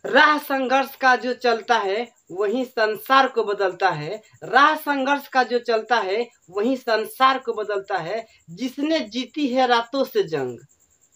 राह संघर्ष का जो चलता है वही संसार को बदलता है। राह संघर्ष का जो चलता है वही संसार को बदलता है। जिसने जीती है रातों से जंग,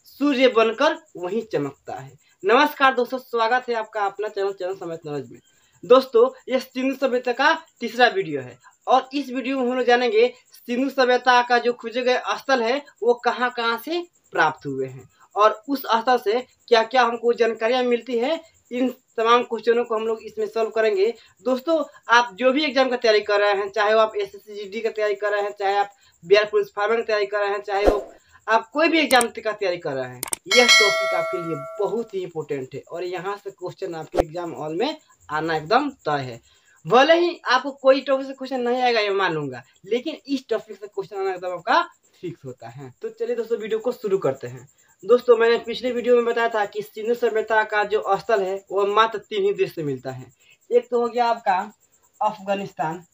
सूर्य बनकर वही चमकता है। नमस्कार दोस्तों, स्वागत है आपका अपना चैनल समेत नॉलेज में। दोस्तों, यह सिंधु सभ्यता का तीसरा वीडियो है और इस वीडियो में हम लोग जानेंगे सिंधु सभ्यता का जो खोजे गए स्थल है वो कहाँ कहाँ से प्राप्त हुए हैं और उस स्थल से क्या क्या हमको जानकारियां मिलती है। इन तमाम क्वेश्चनों को हम लोग इसमें सॉल्व करेंगे। दोस्तों, आप जो भी एग्जाम का तैयारी कर रहे हैं, चाहे वो आप एसएससी जीडी का तैयारी कर रहे हैं, चाहे आप बिहार पुलिस फार्मर की तैयारी कर रहे हैं, चाहे वो आप कोई भी एग्जाम का तैयारी कर रहे हैं, यह टॉपिक आपके लिए बहुत ही इंपॉर्टेंट है और यहाँ से क्वेश्चन आपके एग्जाम हॉल में आना एकदम तय है। भले ही आपको कोई टॉपिक से क्वेश्चन नहीं आएगा ये मान लूंगा, लेकिन इस टॉपिक से क्वेश्चन आना एकदम आपका फिक्स होता है। तो चलिए दोस्तों, वीडियो को शुरू करते हैं। दोस्तों, मैंने पिछले वीडियो में बताया था कि सिंधु सभ्यता का जो स्थल है वो मात्र 3 ही देश से मिलता है। एक तो हो गया आपका अफगानिस्तान,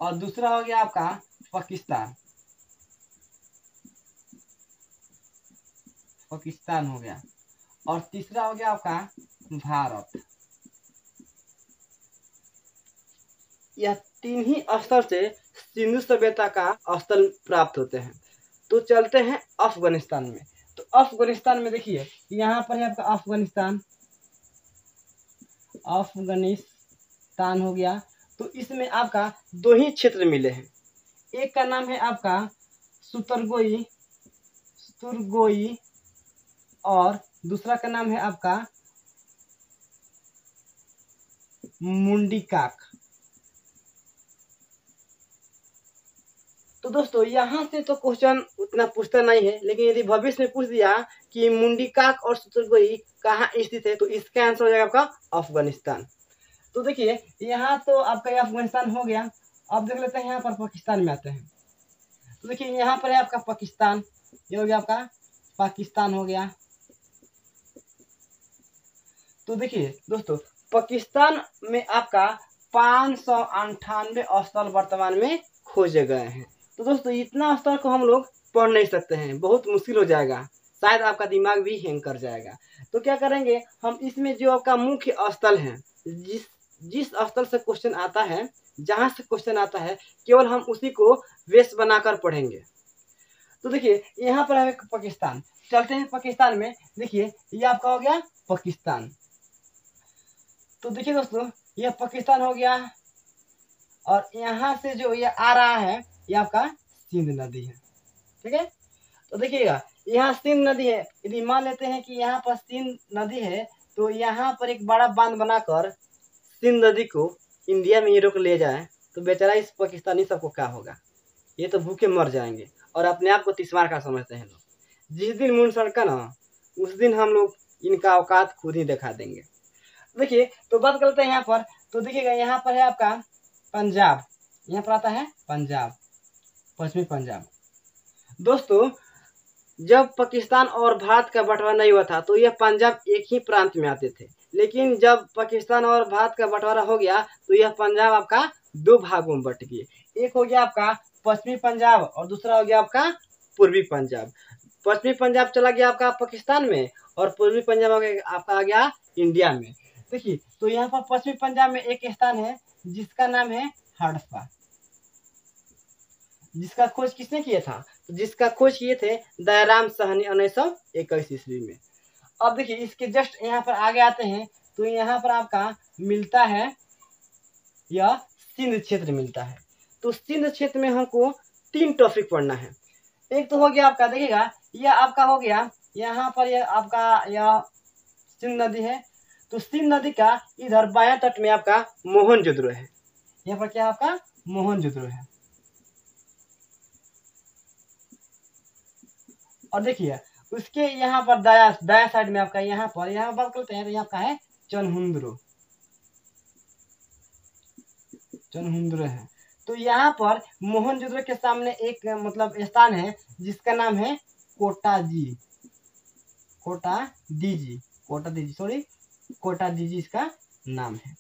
और दूसरा हो गया आपका पाकिस्तान हो गया, और तीसरा हो गया आपका भारत। यह 3 ही स्थल से सिंधु सभ्यता का स्थल प्राप्त होते हैं। तो चलते हैं अफगानिस्तान में। तो अफगानिस्तान में देखिए, यहाँ पर है आपका अफगानिस्तान हो गया। तो इसमें आपका 2 ही क्षेत्र मिले हैं। एक का नाम है आपका सुतुर्गोई और दूसरा का नाम है आपका मुंडीकाक। तो दोस्तों, यहाँ से तो क्वेश्चन उतना पूछता नहीं है, लेकिन यदि भविष्य में पूछ दिया कि मुंडीकाक और सुतुर्गोई कहाँ स्थित है तो इसका आंसर हो जाएगा आपका अफगानिस्तान। तो देखिए, यहाँ तो आपका अफगानिस्तान हो गया। अब देख लेते हैं यहाँ पर पाकिस्तान में आते हैं। तो देखिए, यहाँ पर है आपका पाकिस्तान, ये हो गया आपका पाकिस्तान हो गया। तो देखिए दोस्तों, पाकिस्तान में आपका 598 स्थल वर्तमान में खोजे गए हैं। तो दोस्तों, इतना स्थल को हम लोग पढ़ नहीं सकते हैं, बहुत मुश्किल हो जाएगा, शायद आपका दिमाग भी हैंग कर जाएगा। तो क्या करेंगे हम, इसमें जो आपका मुख्य स्थल है, जिस स्थल से क्वेश्चन आता है, जहां से क्वेश्चन आता है, केवल हम उसी को बेस बनाकर पढ़ेंगे। तो देखिए, यहाँ पर है पाकिस्तान। चलते हैं पाकिस्तान में। देखिए, ये आपका हो गया पाकिस्तान। तो देखिए दोस्तों, यह पाकिस्तान हो गया और यहाँ से जो ये आ रहा है ये आपका सिंध नदी है। ठीक है, तो देखिएगा, यहाँ सिंध नदी है। यदि मान लेते हैं कि यहाँ पर सिंध नदी है, तो यहाँ पर एक बड़ा बांध बनाकर सिंध नदी को इंडिया में ये रोक ले जाए तो बेचारा इस पाकिस्तानी सबको क्या होगा, ये तो भूखे मर जाएंगे और अपने आप को तिस्मार का समझते हैं लोग। जिस दिन मून सड़का ना, उस दिन हम लोग इनका औकात खुद ही दिखा देंगे। देखिए, तो बात करते हैं यहाँ पर। तो देखिएगा, यहाँ पर है आपका पंजाब, यहाँ पर आता है पंजाब, पश्चिमी पंजाब। दोस्तों, जब पाकिस्तान और भारत का बंटवारा नहीं हुआ था तो यह पंजाब एक ही प्रांत में आते थे, लेकिन जब पाकिस्तान और भारत का बंटवारा हो गया तो यह पंजाब आपका 2 भागों में बट गए। एक हो गया आपका पश्चिमी पंजाब और दूसरा हो गया आपका पूर्वी पंजाब। पश्चिमी पंजाब चला गया आपका पाकिस्तान में और पूर्वी पंजाब आपका आ गया इंडिया में। देखिए, तो यहाँ पर पश्चिमी पंजाब में एक स्थान है जिसका नाम है हड़प्पा, जिसका खोज किसने किया था? तो जिसका खोज किए थे दयाराम साहनी 1921 ईस्वी में। अब देखिए, इसके जस्ट यहाँ पर आगे आते हैं तो यहाँ पर आपका मिलता है यह सिंध क्षेत्र मिलता है। तो सिंध क्षेत्र में हमको 3 टॉपिक पढ़ना है। एक तो हो गया आपका, देखिएगा, यह आपका हो गया यहाँ पर यह आपका यह सिंध नदी है। तो सिंध नदी का इधर बायां तट में आपका मोहनजोदड़ो है। यहाँ पर क्या आपका मोहनजोदड़ो है। और देखिए, उसके यहाँ पर दाया साइड में आपका यहाँ बात करते हैं तो यहाँ का है चनहुंद्रो है। तो यहाँ पर मोहनजोदड़ो के सामने एक मतलब स्थान है जिसका नाम है कोटा दीजी इसका नाम है।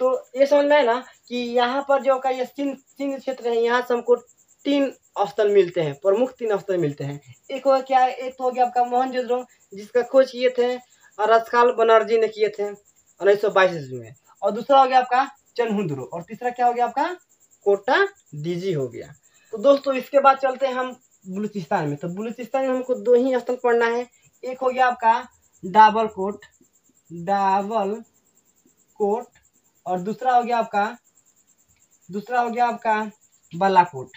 तो ये समझ में है ना कि यहाँ पर जो का ये सिंध क्षेत्र है, यहाँ से हमको तीन स्थल मिलते हैं, प्रमुख तीन स्थल मिलते हैं। एक हो क्या, एक तो हो गया आपका मोहनजोदड़ो, जिसका खोज किए थे रसकाल बनर्जी ने किए थे 1922 ईस्वी में। और दूसरा हो गया आपका चनहुद्रो, और तीसरा क्या हो गया आपका कोटा डीजी हो गया। तो दोस्तों इसके बाद चलते हैं हम बलूचिस्तान में। तो बलूचिस्तान में हमको दो ही स्थल पढ़ना है। एक हो गया आपका डाबल कोट, और दूसरा हो गया आपका बालाकोट।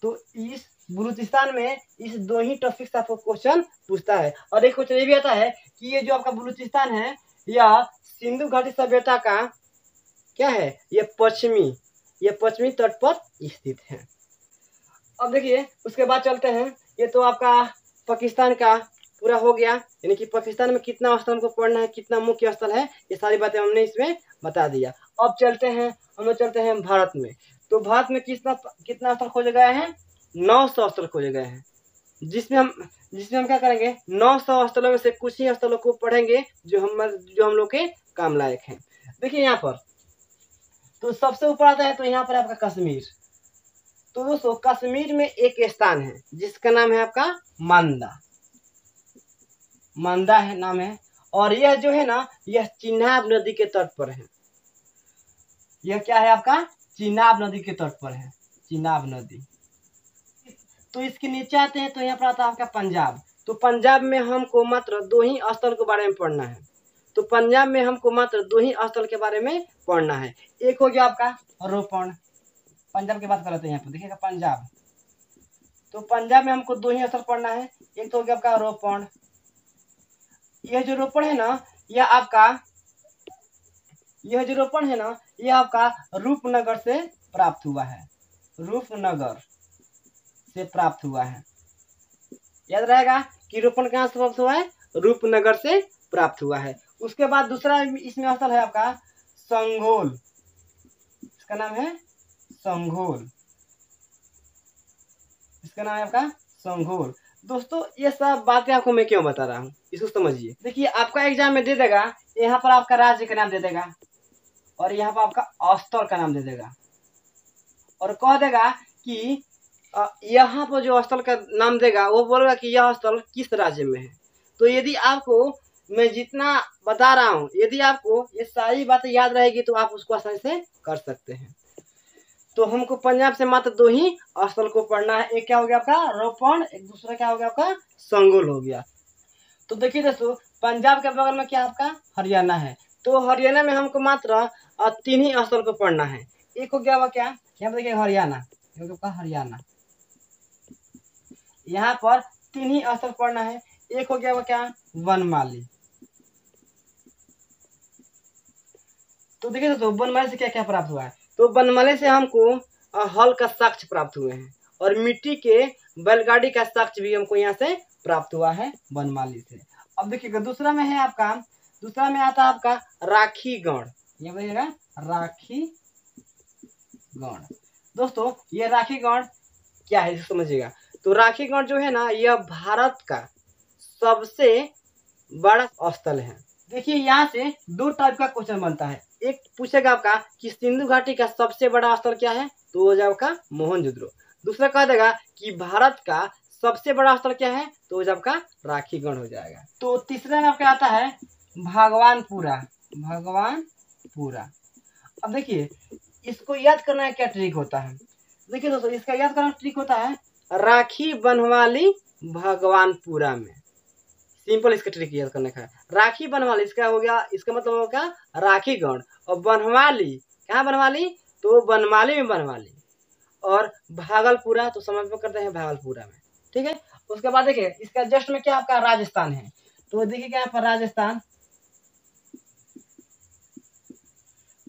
तो इस बलूचिस्तान में इस दो ही टॉपिक से आपको क्वेश्चन पूछता है। और एक क्वेश्चन ये भी आता है कि ये जो आपका बलूचिस्तान है यह सिंधु घाटी सभ्यता का क्या है, ये पश्चिमी तट पर स्थित है। अब देखिए उसके बाद चलते हैं, ये तो आपका पाकिस्तान का पूरा हो गया, यानी कि पाकिस्तान में कितना स्थल को पढ़ना है, कितना मुख्य स्थल है, ये सारी बातें हमने इसमें बता दिया। अब हम लोग चलते हैं भारत में। तो भारत में कितना स्थल खोजे गए हैं, 900 स्थल खोजे गए हैं, जिसमें हम क्या करेंगे, 900 स्थलों में से कुछ ही स्थलों को पढ़ेंगे जो हम लोग के काम लायक हैं। देखिए यहाँ पर तो सबसे ऊपर आता है, तो यहाँ पर आपका कश्मीर। तो दोस्तों कश्मीर में एक स्थान है जिसका नाम है आपका मांदा है नाम है, और यह जो है ना यह चिनाब नदी के तट पर है। यह क्या है आपका चिनाब नदी के तट पर है, चिनाब नदी। तो इसके नीचे आते हैं तो यहाँ पर आता है आपका पंजाब। तो पंजाब में हमको मात्र दो ही स्थल के बारे में पढ़ना है। तो पंजाब में हमको मात्र दो ही स्थल के बारे में पढ़ना है। एक हो गया आपका रोपण, पंजाब की बात कर रहे थे यहाँ पर देखिएगा पंजाब। तो पंजाब में हमको दो ही स्थल पढ़ना है। एक तो हो गया आपका रोपण, यह जो रोपण है ना यह आपका रूपनगर से प्राप्त हुआ है। याद रहेगा कि रोपण कहाँ से प्राप्त हुआ है, रूपनगर से प्राप्त हुआ है। उसके बाद दूसरा इसमें स्थल है आपका संघोल, इसका नाम है संघोल। दोस्तों ये सब बातें आपको मैं क्यों बता रहा हूँ, इसको समझिए। देखिए आपका एग्जाम में दे देगा, यहाँ पर आपका राज्य का नाम दे देगा और यहाँ पर आपका स्थल का नाम दे देगा, और कह देगा कि यहाँ पर जो स्थल का नाम देगा वो बोलेगा कि यह स्थल किस राज्य में है। तो यदि आपको मैं जितना बता रहा हूँ, यदि आपको ये सारी बातें याद रहेगी तो आप उसको आसानी से कर सकते हैं। तो हमको पंजाब से मात्र दो ही स्थल को पढ़ना है। एक क्या हो गया आपका रोपण, एक दूसरा क्या हो गया आपका संगोल हो गया। तो देखिए दोस्तों पंजाब के बगल में क्या आपका हरियाणा है। तो हरियाणा में हमको मात्र तीन ही स्थल को पढ़ना है। एक हो गया वो क्या, यहाँ पर देखिए हरियाणा, यहाँ पर तीन ही स्थल पढ़ना है। एक हो गया वो क्या वनमाली। तो देखिए दोस्तों वनमाली से क्या क्या प्राप्त हुआ है। तो वनमाली से हमको हल का साक्ष्य प्राप्त हुए हैं, और मिट्टी के बैलगाड़ी का साक्ष्य भी हमको यहाँ से प्राप्त हुआ है वनमाली से। अब देखिएगा दूसरा में आता है आपका राखीगढ़। ये बोलिएगा राखीगढ़। दोस्तों ये राखीगढ़ क्या है इसको समझिएगा। तो राखीगढ़ जो है ना यह भारत का सबसे बड़ा स्थल है। देखिए यहाँ से दो टाइप का क्वेश्चन बनता है। एक पूछेगा आपका कि सिंधु घाटी का सबसे बड़ा स्थल क्या है, तो हो जाएगा आपका मोहनजोदड़ो। दूसरा कह देगा कि भारत का सबसे बड़ा स्थल क्या है, तो हो जाएगा आपका राखीगढ़ हो जाएगा। तो तीसरा में आपका आता है भगवानपुरा। अब देखिए इसको याद करना है क्या ट्रिक होता है। देखिए दोस्तों इसका याद करना ट्रिक होता है राखी बनवाली भगवानपुरा में। सिंपल इसका ट्रिक याद करने का है। राखी बनवाली इसका हो गया, इसका मतलब होगा राखीगढ़, और बनवाली कहाँ बनवाली, तो बनमाली में बनवाली, और भागलपुरा तो समझ में करते हैं भागलपुरा में। ठीक है। उसके बाद देखिए इसका जस्ट में क्या आपका राजस्थान है। तो देखिए क्या पर राजस्थान,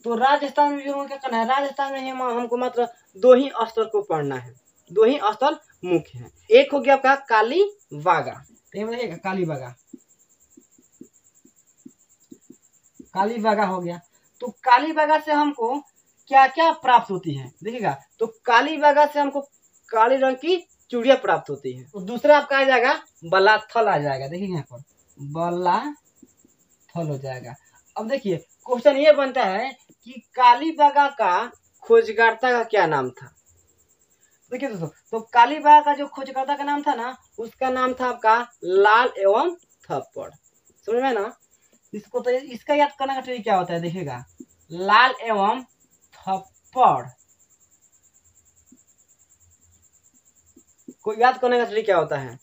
तो राजस्थान में जो क्या करना है, राजस्थान में हमको मात्र दो ही स्थल को पढ़ना है। दो ही स्थल मुख्य है। एक हो गया आपका कालीबागा, देखिएगा कालीबागा हो गया। तो कालीबागा से हमको क्या क्या प्राप्त होती है देखिएगा। तो कालीबागा से हमको काली रंग की चूड़ियां प्राप्त होती है। तो दूसरा आपका आ जाएगा बलाथल आ जाएगा। देखिए यहाँ पर बलाथल हो जाएगा। अब देखिए क्वेश्चन ये बनता है कि कालीबागा का खोजकर्ता का क्या नाम था? देखिए दोस्तों, तो कालीबाग का जो खोजकर्ता का नाम था ना, उसका नाम था आपका लाल एवं थप्पड़। समझ में ना? इसको तो इसका याद करने का ट्रिक क्या होता है, देखिएगा। लाल एवं थप्पड़ को याद करने का ट्रिक क्या होता है?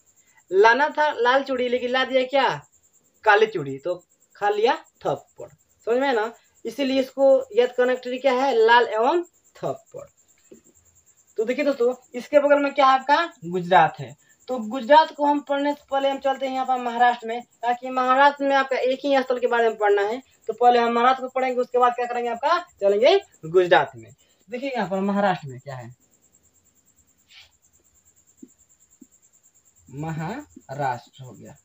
लाना था लाल चूड़ी, लेकिन ला दिया क्या? काली चूड़ी, तो खा लिया थप्पड़। समझ में ना? इसीलिए इसको याद करने का ट्रिक क्या है? लाल एवं थप्पड़। तो देखिए दोस्तों, इसके बगल में क्या है आपका? गुजरात है। तो गुजरात को हम पढ़ने से पहले हम चलते हैं यहाँ पर महाराष्ट्र में, ताकि महाराष्ट्र में आपका एक ही स्थल के बारे में पढ़ना है। तो पहले हम महाराष्ट्र को पढ़ेंगे, उसके बाद क्या करेंगे, आपका चलेंगे गुजरात में। देखिए यहाँ पर महाराष्ट्र में क्या है, महाराष्ट्र हो गया।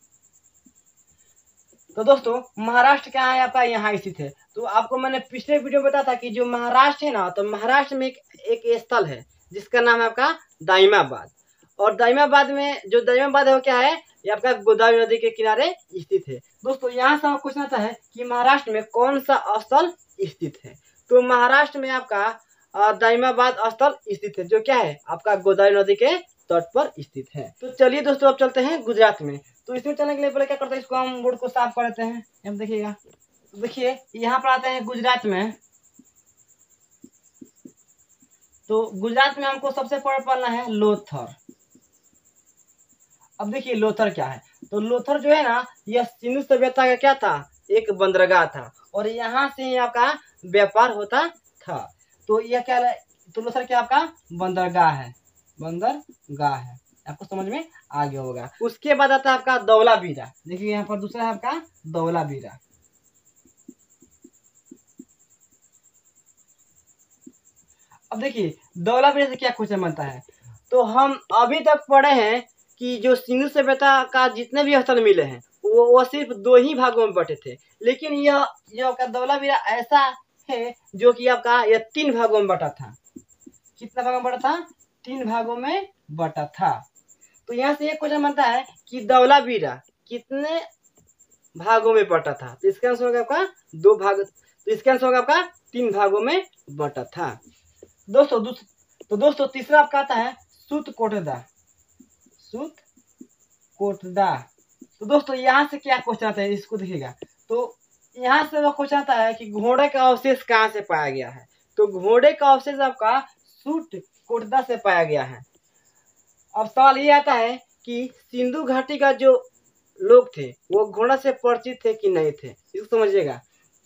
तो दोस्तों, महाराष्ट्र क्या है आपका? यहाँ स्थित है। तो आपको मैंने पिछले वीडियो में बताया था कि जो महाराष्ट्र है ना, तो महाराष्ट्र में एक स्थल है जिसका नाम है आपका दाइमाबाद। और दाइमाबाद में जो दाइमाबाद है वो क्या है? ये आपका गोदावरी नदी के किनारे स्थित है। दोस्तों, यहाँ से आपको क्वेश्चन आता है कि महाराष्ट्र में कौन सा स्थल स्थित है। तो महाराष्ट्र में आपका दाइमाबाद स्थल स्थित है, जो क्या है? आपका गोदावरी नदी के तट पर स्थित है। तो चलिए दोस्तों, अब चलते हैं गुजरात में। तो इसमें चलने के लिए पहले क्या करते हैं, इसको हम बोर्ड को साफ कर लेते हैं। अब देखिएगा, तो देखिए यहाँ पर आते हैं गुजरात में। तो गुजरात में हमको सबसे पहले पढ़ना है लोथर। अब देखिए लोथर क्या है। तो लोथर जो है ना, यह सिंधु सभ्यता का क्या था? एक बंदरगाह था, और यहाँ से आपका व्यापार होता था। तो यह क्या है? तो लोथर क्या आपका? बंदरगाह है, बंदरगाह है। आपको समझ में आ गया होगा। उसके बाद आता है आपका धौलावीरा। देखिए यहाँ पर दूसरा है आपका धौलावीरा। अब देखिए धौलावीरा से क्या क्वेश्चन बनता है। तो हम अभी तक पढ़े हैं कि जो सिंधु सभ्यता का जितने भी स्थल मिले हैं वो सिर्फ 2 ही भागों में बटे थे। लेकिन यह जो आपका धौलावीरा ऐसा है जो कि आपका यह 3 भागों में बटा था। कितना भागों में बटा था? 3 भागों में बटा था। तो यहाँ से एक क्वेश्चन बनता है कि धौलावीरा कितने भागों में बटा था। तो इसका आंसर होगा आपका 2 भाग। तो इसका आंसर होगा आपका 3 भागों में बटा था। दोस्तों तीसरा आपका आता है सूतकोटदा। सूतकोटदा। तो दोस्तों यहाँ से क्या क्वेश्चन आता है, इसको देखिएगा। तो यहाँ से वो क्वेश्चन आता है कि घोड़े का अवशेष कहाँ से पाया गया है। तो घोड़े का अवशेष आपका सूतकोटदा से पाया गया है। अब सवाल ये आता है कि सिंधु घाटी का जो लोग थे वो घोड़ा से परिचित थे कि नहीं थे। इसको समझिएगा।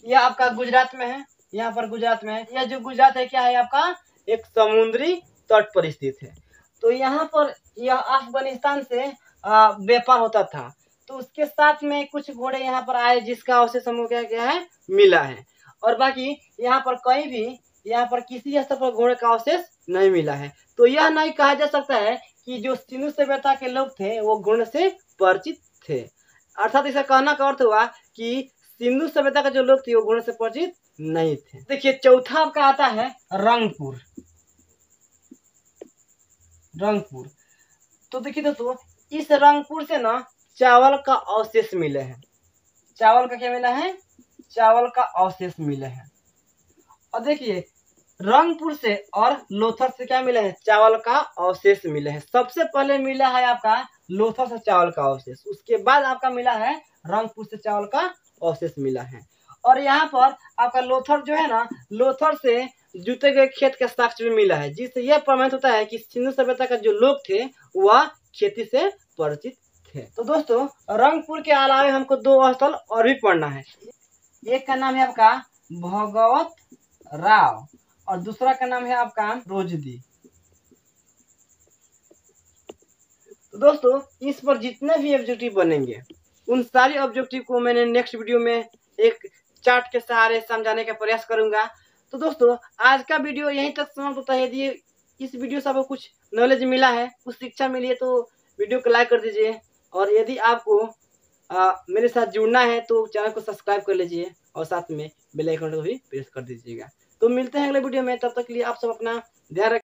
यह आपका गुजरात में है। यहाँ पर गुजरात में है। यह जो गुजरात है क्या है आपका? एक समुद्री तट पर स्थित है। तो यहाँ पर यह अफगानिस्तान से व्यापार होता था। तो उसके साथ में कुछ घोड़े यहाँ पर आए जिसका अवशेष हमको क्या है मिला है। और बाकी यहाँ पर कहीं भी यहाँ पर किसी स्तर पर घोड़े का अवशेष नहीं मिला है। तो यह नहीं कहा जा सकता है कि जो सिंधु सभ्यता के लोग थे वो घोड़े से परिचित थे। अर्थात इसका कहना का अर्थ हुआ कि सिंधु सभ्यता के जो लोग थे वो घोड़े से परिचित नहीं थे। देखिए चौथा आपका आता है रंगपुर। रंगपुर। तो देखिए दोस्तों, इस रंगपुर से ना चावल का अवशेष मिले हैं। चावल का क्या मिला है? चावल का अवशेष मिले हैं। और देखिए रंगपुर से और लोथर से क्या मिले हैं? चावल का अवशेष मिले हैं। सबसे पहले मिला है आपका लोथर से चावल का अवशेष, उसके बाद आपका मिला है रंगपुर से चावल का अवशेष मिला है। और यहाँ पर आपका लोथर जो है ना, लोथर से जुते गए खेत का साक्ष्य भी मिला है, जिससे यह प्रमाणित होता है कि सिंधु सभ्यता का जो लोग थे वह खेती से परिचित थे। तो दोस्तों रंगपुर के अलावे हमको 2 स्थल और भी पढ़ना है। एक का नाम है आपका भगवत राव और दूसरा का नाम है आपका रोजदी। तो दोस्तों इस पर जितने भी ऑब्जेक्टिव बनेंगे उन सारे ऑब्जेक्टिव को मैंने नेक्स्ट वीडियो में एक चार्ट के सहारे समझाने का प्रयास करूंगा। तो दोस्तों आज का वीडियो यहीं तक समाप्त होता है। यदि इस वीडियो से आपको कुछ नॉलेज मिला है, कुछ शिक्षा मिली है, तो वीडियो को लाइक कर दीजिए। और यदि आपको मेरे साथ जुड़ना है तो चैनल को सब्सक्राइब कर लीजिए और साथ में बेल आइकन को भी प्रेस कर दीजिएगा। तो मिलते हैं अगले वीडियो में। तब तक के लिए आप सब अपना ध्यान रखें।